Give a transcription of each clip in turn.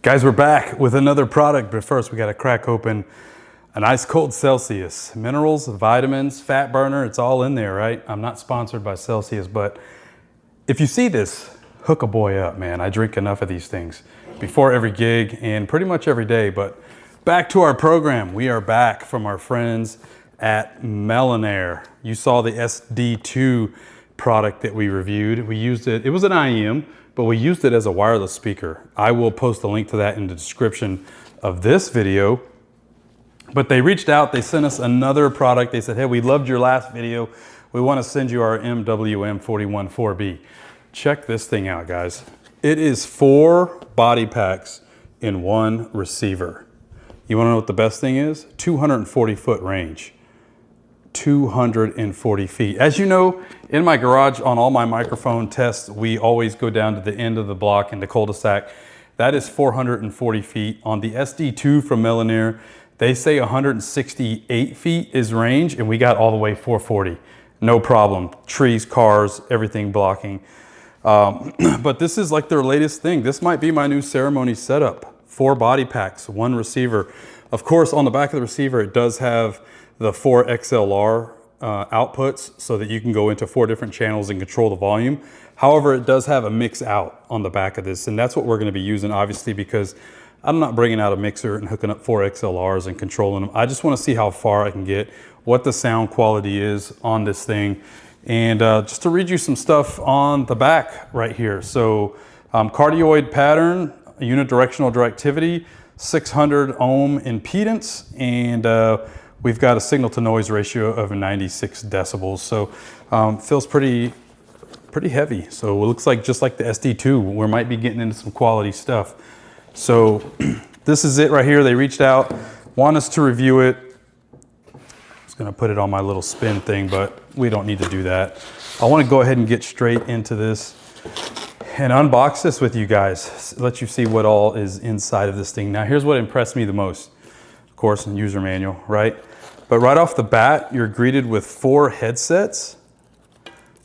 Guys, we're back with another product, but first we got to crack open an ice cold Celsius. Minerals, vitamins, fat burner, it's all in there, right? I'm not sponsored by Celsius, but if you see this, hook a boy up, man. I drink enough of these things before every gig and pretty much every day. But back to our program. We are back from our friends at Melonare. You saw the SD2 product that we reviewed. We used it, it was an IEM, but we used it as a wireless speaker. I will post a link to that in the description of this video. But they reached out, they sent us another product. They said, hey, we loved your last video. We want to send you our MWM-41-4B. Check this thing out, guys. It is 4 body packs in 1 receiver. You want to know what the best thing is? 240 foot range. 240 feet. As you know, in my garage on all my microphone tests, we always go down to the end of the block in the cul-de-sac. That is 440 feet. On the SD2 from Melonare, they say 168 feet is range, and we got all the way 440. No problem. Trees, cars, everything blocking. But this is like their latest thing. This might be my new ceremony setup. 4 body packs, 1 receiver. Of course, on the back of the receiver, it does have the 4 XLR outputs so that you can go into 4 different channels and control the volume. However, it does have a mix out on the back of this, and that's what we're going to be using, obviously, because I'm not bringing out a mixer and hooking up 4 XLRs and controlling them. I just want to see how far I can get, what the sound quality is on this thing, and just to read you some stuff on the back right here. So cardioid pattern, unidirectional directivity, 600 ohm impedance, and we've got a signal to noise ratio of 96 decibels. So feels pretty heavy. So it looks like just like the SD2, we might be getting into some quality stuff. So this is it right here. They reached out, want us to review it. I was gonna put it on my little spin thing, but we don't need to do that. I wanna go ahead and get straight into this and unbox this with you guys, let you see what all is inside of this thing. Now here's what impressed me the most. Of course, in user manual, right? But right off the bat, you're greeted with 4 headsets.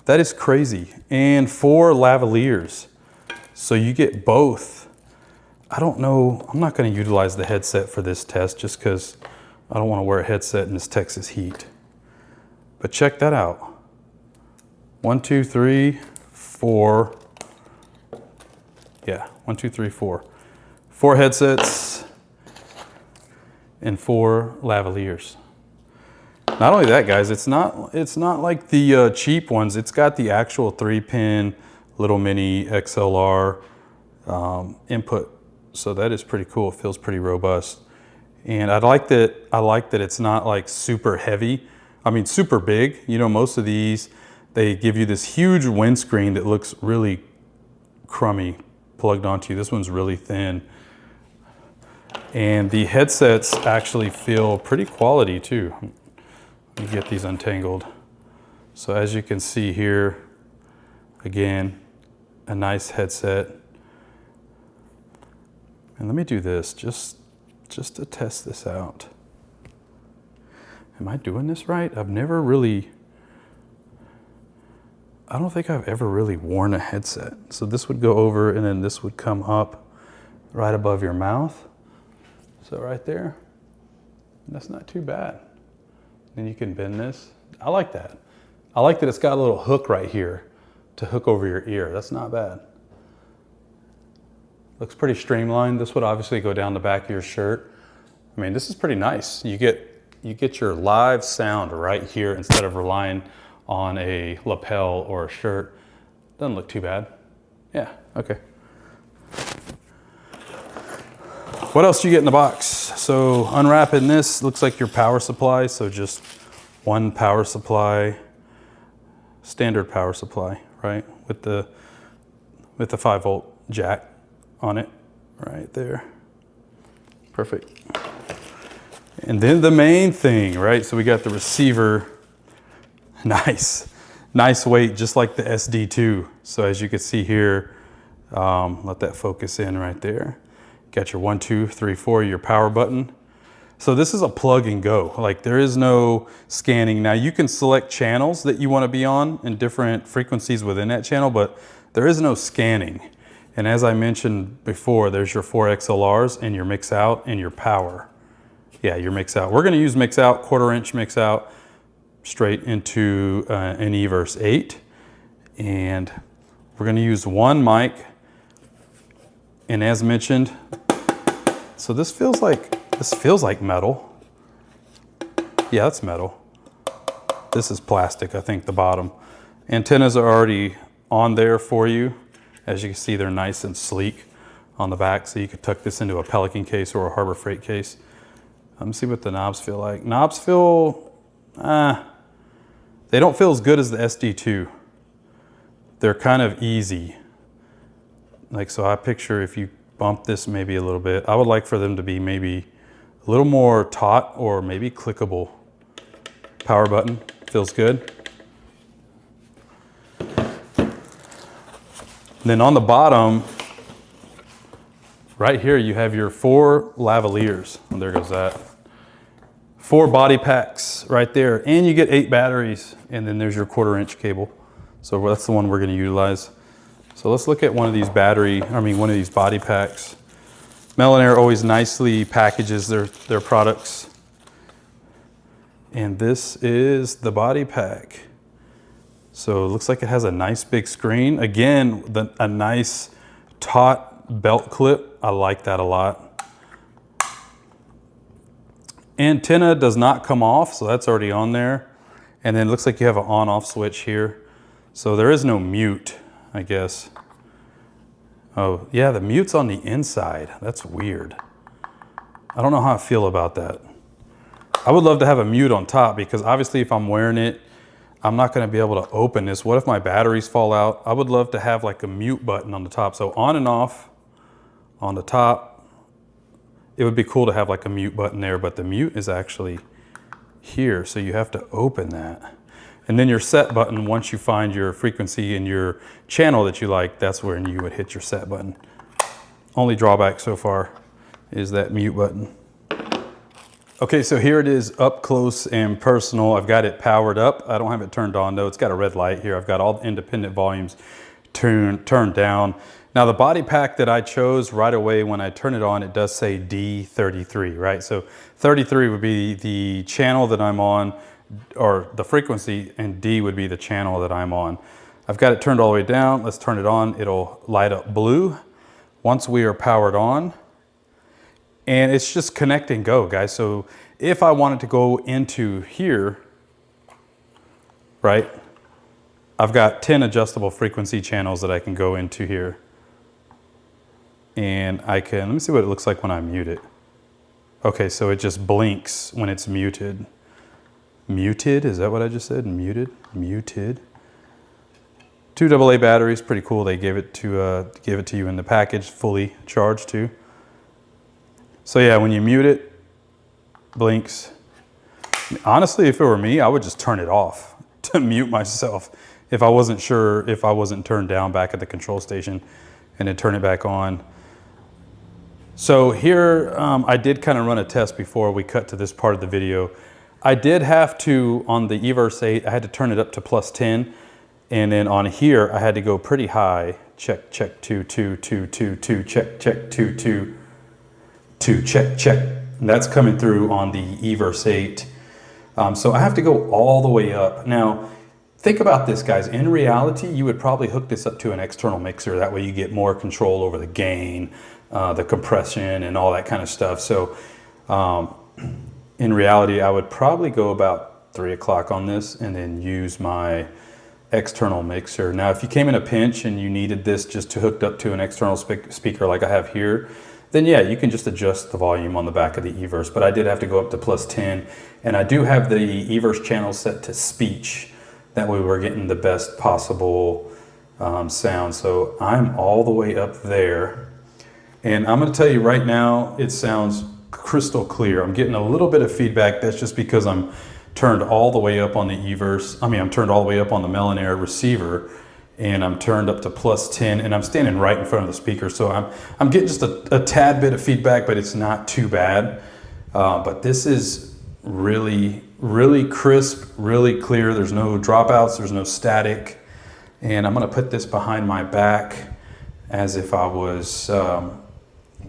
That is crazy. And 4 lavaliers. So you get both. I don't know, I'm not gonna utilize the headset for this test just because I don't wanna wear a headset in this Texas heat. But check that out. 1, 2, 3, 4. Yeah, 1, 2, 3, 4. 4 headsets and 4 lavaliers. Not only that, guys, it's not like the cheap ones. It's got the actual 3-pin little mini XLR input. So that is pretty cool. It feels pretty robust. And I like that it's not like super heavy. I mean, super big. You know, most of these, they give you this huge windscreen that looks really crummy plugged onto you. This one's really thin. And the headsets actually feel pretty quality too. Let me get these untangled. So as you can see here, again, a nice headset. And let me do this just to test this out. Am I doing this right? I've never really, I don't think I've ever really worn a headset. So this would go over and then this would come up right above your mouth. So right there, that's not too bad. Then you can bend this. I like that. I like that it's got a little hook right here to hook over your ear. That's not bad. Looks pretty streamlined. This would obviously go down the back of your shirt. I mean, this is pretty nice. You get your live sound right here instead of relying on a lapel or a shirt. Doesn't look too bad. Yeah, okay. What else do you get in the box? So unwrapping this, looks like your power supply. So just 1 power supply, standard power supply, right? With the 5-volt jack on it, right there. Perfect. And then the main thing, right? So we got the receiver. Nice weight, just like the SD2. So as you can see here, let that focus in right there. Got your 1, 2, 3, 4, your power button. So this is a plug and go. Like there is no scanning. Now you can select channels that you want to be on and different frequencies within that channel, but there is no scanning. And as I mentioned before, there's your 4 XLRs and your mix out and your power. Yeah, your mix out. We're gonna use mix out, 1/4 inch mix out, straight into an Everse 8. And we're gonna use one mic. And as mentioned, so this feels like metal. Yeah, that's metal. This is plastic, I think, the bottom. Antennas are already on there for you. As you can see, they're nice and sleek on the back, so you could tuck this into a Pelican case or a Harbor Freight case. Let me see what the knobs feel like. Knobs feel, they don't feel as good as the SD2. They're kind of easy. Like, so I picture if you bump this maybe a little bit, I would like for them to be maybe a little more taut or maybe clickable. Power button feels good. And then on the bottom, right here, you have your 4 lavaliers. Oh, there goes that. 4 body packs right there. And you get 8 batteries. And then there's your 1/4 inch cable. So that's the one we're gonna utilize. So let's look at one of these one of these body packs. Melonare always nicely packages their products. And this is the body pack. So it looks like it has a nice big screen. Again, a nice taut belt clip. I like that a lot. Antenna does not come off, so that's already on there. And then it looks like you have an on-off switch here. So there is no mute, I guess. Oh, yeah, the mute's on the inside. That's weird. I don't know how I feel about that. I would love to have a mute on top because obviously if I'm wearing it, I'm not gonna be able to open this. What if my batteries fall out? I would love to have like a mute button on the top. So on and off on the top, it would be cool to have like a mute button there, but the mute is actually here. So you have to open that. And then your set button, once you find your frequency and your channel that you like, that's when you would hit your set button. Only drawback so far is that mute button. Okay, so here it is up close and personal. I've got it powered up. I don't have it turned on though. It's got a red light here. I've got all the independent volumes turned down. Now the body pack that I chose right away when I turn it on, it does say D33, right? So 33 would be the channel that I'm on, or the frequency, and D would be the channel that I'm on. I've got it turned all the way down. Let's turn it on. It'll light up blue once we are powered on. And it's just connect and go, guys. So if I wanted to go into here, right, I've got 10 adjustable frequency channels that I can go into here. And I can, let me see what it looks like when I mute it. Okay, so it just blinks when it's muted. Muted, is that what I just said? Muted, muted. 2 AA batteries, pretty cool. They gave it to you in the package, fully charged too. So yeah, when you mute it, blinks. Honestly, if it were me, I would just turn it off to mute myself if I wasn't sure if I wasn't turned down back at the control station, and then turn it back on. So here, I did kind of run a test before we cut to this part of the video. I did have to, on the Everse 8, I had to turn it up to +10. And then on here, I had to go pretty high. Check, check, 2, 2, 2, 2, 2, check, check, 2, 2, 2, check, check. And that's coming through on the Everse 8. So I have to go all the way up. Now, think about this, guys. In reality, you would probably hook this up to an external mixer. That way you get more control over the gain, the compression, and all that kind of stuff. So in reality, I would probably go about 3 o'clock on this and then use my external mixer. Now, if you came in a pinch and you needed this just to hook up to an external speaker like I have here, then yeah, you can just adjust the volume on the back of the Everse. But I did have to go up to +10, and I do have the Everse channel set to speech. That way we're getting the best possible sound. So I'm all the way up there. And I'm gonna tell you right now, it sounds crystal clear. I'm getting a little bit of feedback. That's just because I'm turned all the way up on the Everse. I'm turned all the way up on the Melonare receiver, and I'm turned up to +10, and I'm standing right in front of the speaker. So I'm getting just a tad bit of feedback, but it's not too bad. But this is really, really crisp, really clear. There's no dropouts, there's no static. And I'm gonna put this behind my back. as if I was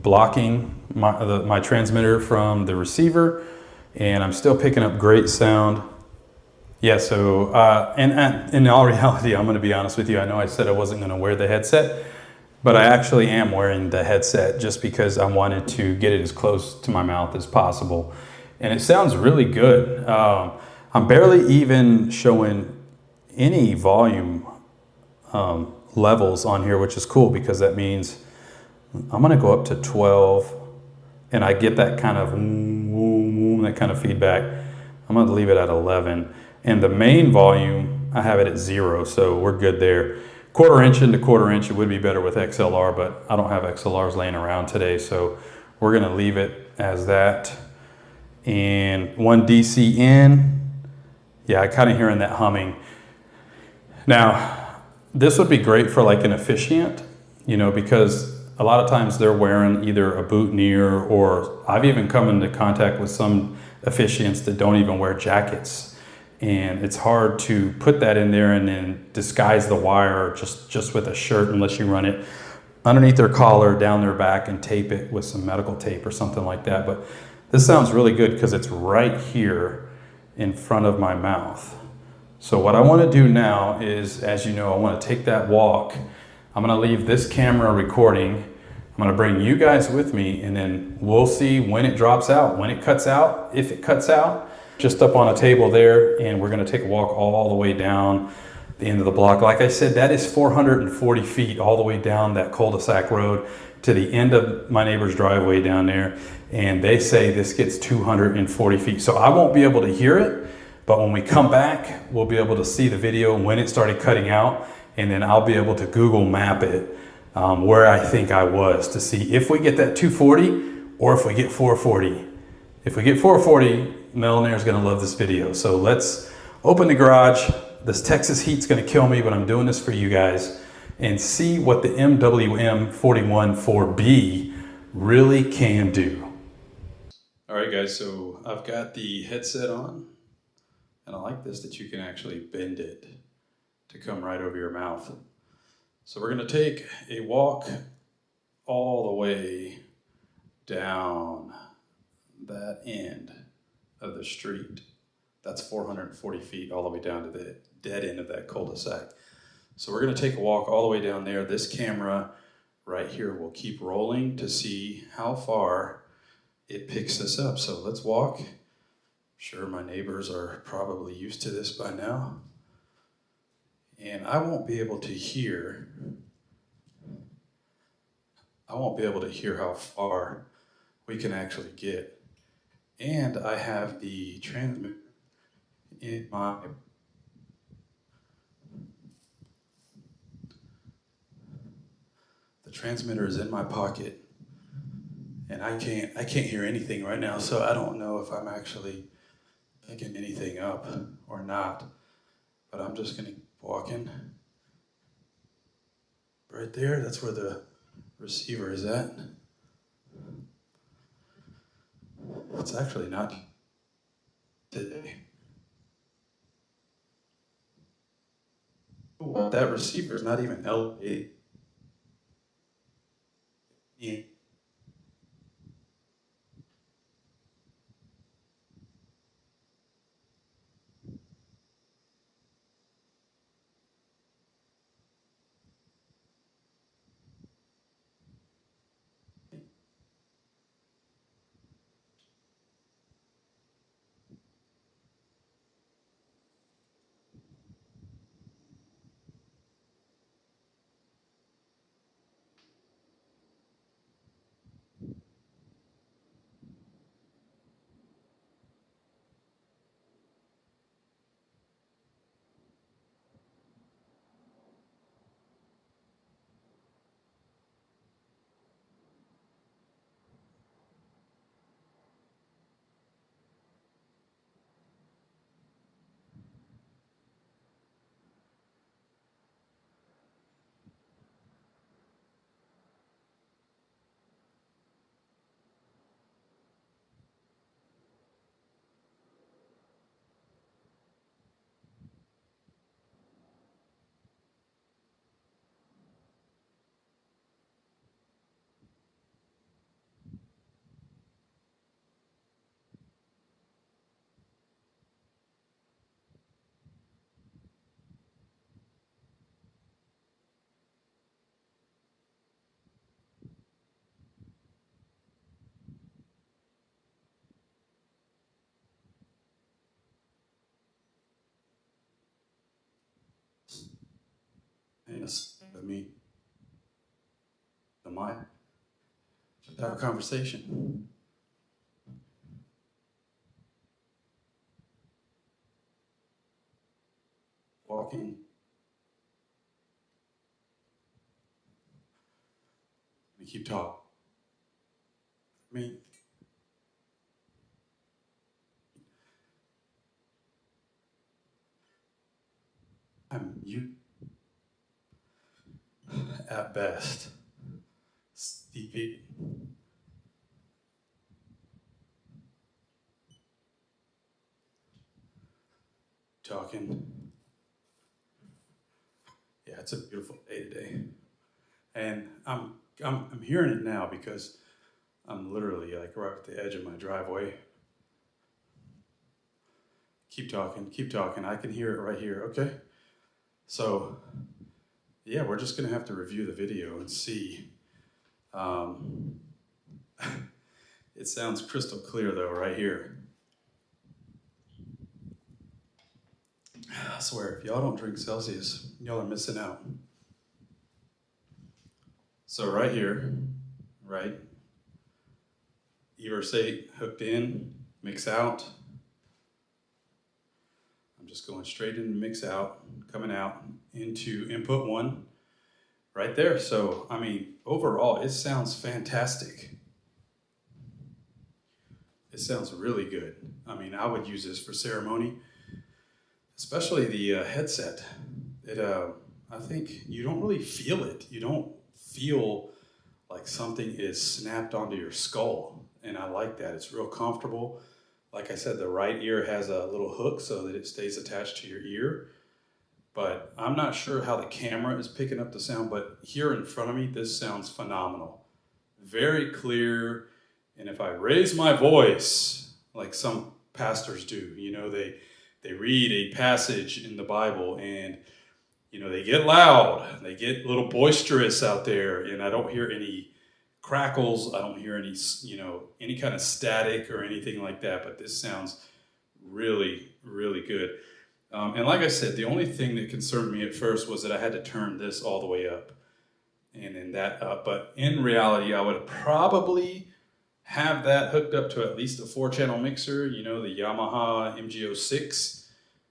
blocking my transmitter from the receiver, and I'm still picking up great sound. Yeah, so and in all reality, I'm going to be honest with you. I know I said I wasn't going to wear the headset, but I actually am wearing the headset just because I wanted to get it as close to my mouth as possible. And it sounds really good. I'm barely even showing any volume levels on here, which is cool because that means I'm going to go up to 12 and I get that kind of that kind of feedback. I'm going to leave it at 11. And the main volume, I have it at 0, so we're good there. Quarter inch into quarter inch, it would be better with XLR, but I don't have XLRs laying around today, so we're gonna leave it as that. And 1 DC in, yeah, I kind of hearing that humming. Now, this would be great for like an officiant, you know, because a lot of times they're wearing either a boutonniere, or I've even come into contact with some officiants that don't even wear jackets. And it's hard to put that in there and then disguise the wire just with a shirt, unless you run it underneath their collar, down their back, and tape it with some medical tape or something like that. But this sounds really good because it's right here in front of my mouth. So what I want to do now is, as you know, I want to take that walk. I'm going to leave this camera recording. I'm going to bring you guys with me, and then we'll see when it drops out, when it cuts out, if it cuts out. Just up on a table there, and we're going to take a walk all the way down the end of the block. Like I said, that is 440 feet all the way down that cul-de-sac road to the end of my neighbor's driveway down there. And they say this gets 240 feet. So I won't be able to hear it, but when we come back, we'll be able to see the video when it started cutting out, and then I'll be able to Google map it where I think I was, to see if we get that 240 or if we get 440. If we get 440, Melonare is going to love this video. So let's open the garage. This Texas heat's going to kill me, but I'm doing this for you guys, and see what the MWM-41-4B really can do. All right, guys, so I've got the headset on, and I like this that you can actually bend it to come right over your mouth. So we're going to take a walk all the way down that end of the street. That's 440 feet all the way down to the dead end of that cul-de-sac. So we're going to take a walk all the way down there. This camera right here will keep rolling to see how far it picks us up. So let's walk. I'm sure my neighbors are probably used to this by now. And I won't be able to hear how far we can actually get. And I have the transmitter in my transmitter is in my pocket, and I can't hear anything right now, so I don't know if I'm actually picking anything up or not. But I'm just gonna keep walking. Right there, that's where the receiver is at. It's actually not today. That receiver is not even elevated. Yeah. with me, the mic, have a conversation. Walking. We keep talking. I mean, I'm you at best. Stevie. Talking. Yeah, it's a beautiful day today. And I'm hearing it now because I'm literally like right at the edge of my driveway. Keep talking. I can hear it right here, okay? So, yeah, we're just gonna have to review the video and see. It sounds crystal clear though, right here. I swear, if y'all don't drink Celsius, y'all are missing out. So right here, right? Eversate hooked in, mix out. I'm just going straight into mix out, coming out into input 1 right there. So, I mean, overall, it sounds fantastic. It sounds really good. I mean, I would use this for ceremony, especially the headset. I think you don't really feel it. You don't feel like something is snapped onto your skull. And I like that. It's real comfortable. Like I said, the right ear has a little hook so that it stays attached to your ear. But I'm not sure how the camera is picking up the sound, but here in front of me, this sounds phenomenal. Very clear. And if I raise my voice, like some pastors do, you know, they read a passage in the Bible and, you know, they get loud, they get a little boisterous out there, and I don't hear any crackles, I don't hear any, you know, any kind of static or anything like that, but this sounds really, really good. And like I said, the only thing that concerned me at first was that I had to turn this all the way up and then that up, but in reality, I would probably have that hooked up to at least a 4-channel mixer, you know, the Yamaha MG06,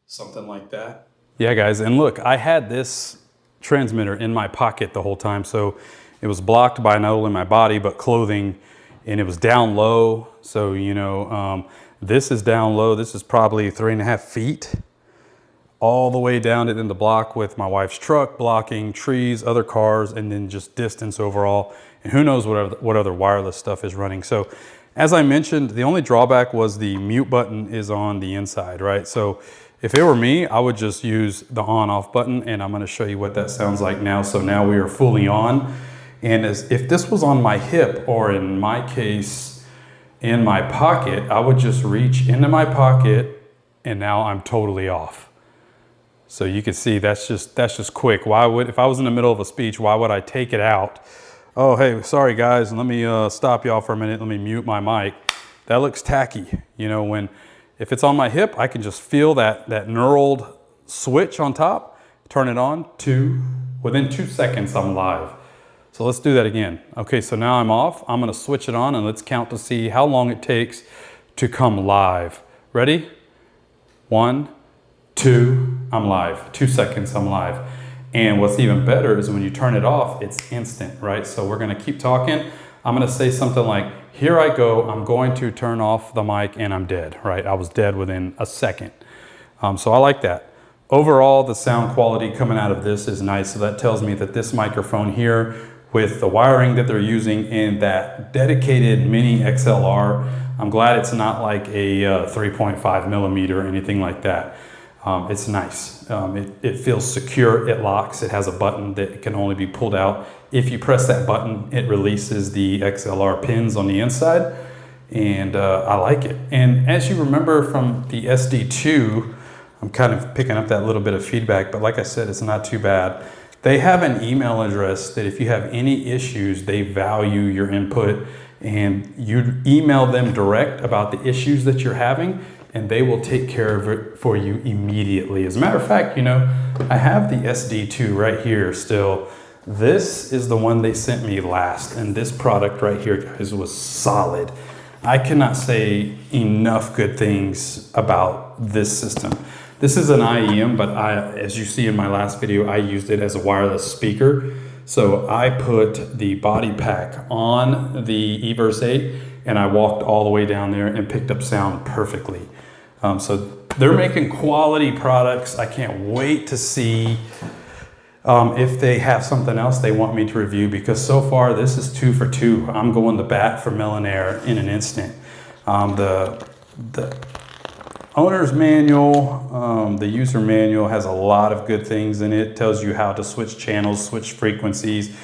something like that. Yeah, guys, and look, I had this transmitter in my pocket the whole time, so it was blocked by not only my body, but clothing, and it was down low. So, you know, this is down low. This is probably 3.5 feet all the way down it in the block with my wife's truck blocking trees, other cars, and then just distance overall. And who knows what other wireless stuff is running. So as I mentioned, the only drawback was the mute button is on the inside, right? So if it were me, I would just use the on off button, and I'm gonna show you what that sounds like now. So now we are fully on. And if this was on my hip, or in my case, in my pocket, I would just reach into my pocket and now I'm totally off. So you can see that's just quick. Why would, if I was in the middle of a speech, why would I take it out? Oh, hey, sorry guys, let me stop y'all for a minute. Let me mute my mic. That looks tacky. You know, if it's on my hip, I can just feel that knurled switch on top, turn it on, within 2 seconds, I'm live. So let's do that again. Okay, so now I'm off. I'm gonna switch it on and let's count to see how long it takes to come live. Ready? 1, 2, I'm live. 2 seconds, I'm live. And what's even better is when you turn it off, it's instant, right? So we're gonna keep talking. I'm gonna say something like, here I go, I'm going to turn off the mic and I'm dead, right? I was dead within a second. So I like that. Overall, the sound quality coming out of this is nice. So that tells me that this microphone here, with the wiring that they're using in that dedicated mini XLR, I'm glad it's not like a 3.5 millimeter or anything like that. It's nice. It feels secure, it locks, it has a button that can only be pulled out. If you press that button, it releases the XLR pins on the inside, and I like it. And as you remember from the SD2, I'm kind of picking up that little bit of feedback, but like I said, it's not too bad. They have an email address that if you have any issues, they value your input, and you email them direct about the issues that you're having, and they will take care of it for you immediately. As a matter of fact, you know, I have the SD2 right here still. This is the one they sent me last, and this product right here, guys, was solid. I cannot say enough good things about this system. This is an IEM, but as you see in my last video, I used it as a wireless speaker. So I put the body pack on the eVerse 8 and I walked all the way down there and picked up sound perfectly. So they're making quality products. I can't wait to see if they have something else they want me to review, because so far this is 2 for 2. I'm going to bat for Melonare in an instant. The owner's manual, the user manual has a lot of good things in it. It tells you how to switch channels, switch frequencies,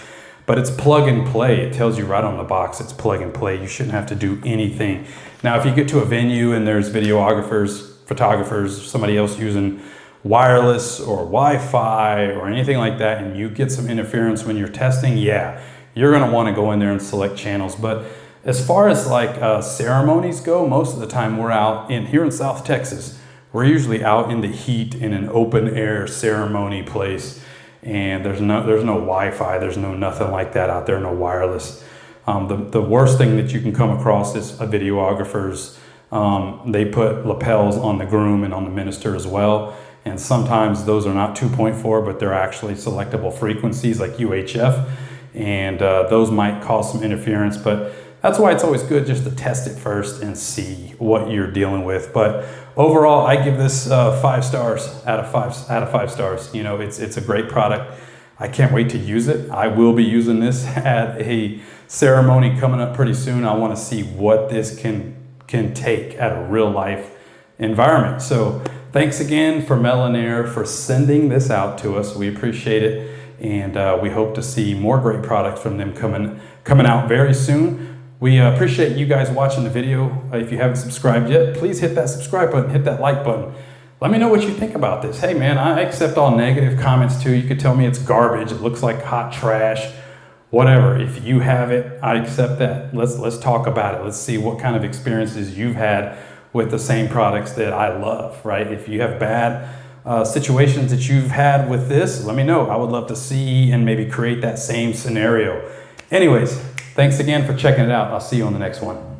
but it's plug and play. It tells you right on the box it's plug and play. You shouldn't have to do anything. Now, if you get to a venue and there's videographers, photographers, somebody else using wireless or Wi-Fi or anything like that, and you get some interference when you're testing, yeah, you're gonna wanna go in there and select channels. But as far as like ceremonies go, most of the time we're out here in South Texas. We're usually out in the heat in an open air ceremony place, and there's no Wi-Fi, there's no nothing like that out there, no wireless. The worst thing that you can come across is a videographer's. They put lapels on the groom and on the minister as well. And sometimes those are not 2.4, but they're actually selectable frequencies like UHF. And those might cause some interference, but that's why it's always good just to test it first and see what you're dealing with. But overall, I give this 5 stars out of 5 stars. You know, it's a great product. I can't wait to use it. I will be using this at a ceremony coming up pretty soon. I want to see what this can take at a real life environment. So thanks again for Melonare for sending this out to us. We appreciate it, and we hope to see more great products from them coming out very soon. We appreciate you guys watching the video. If you haven't subscribed yet, please hit that subscribe button, hit that like button. Let me know what you think about this. Hey man, I accept all negative comments too. You could tell me it's garbage, it looks like hot trash, whatever. If you have it, I accept that. Let's talk about it. Let's see what kind of experiences you've had with the same products that I love, right? If you have bad situations that you've had with this, let me know. I would love to see and maybe create that same scenario. Anyways, thanks again for checking it out. I'll see you on the next one.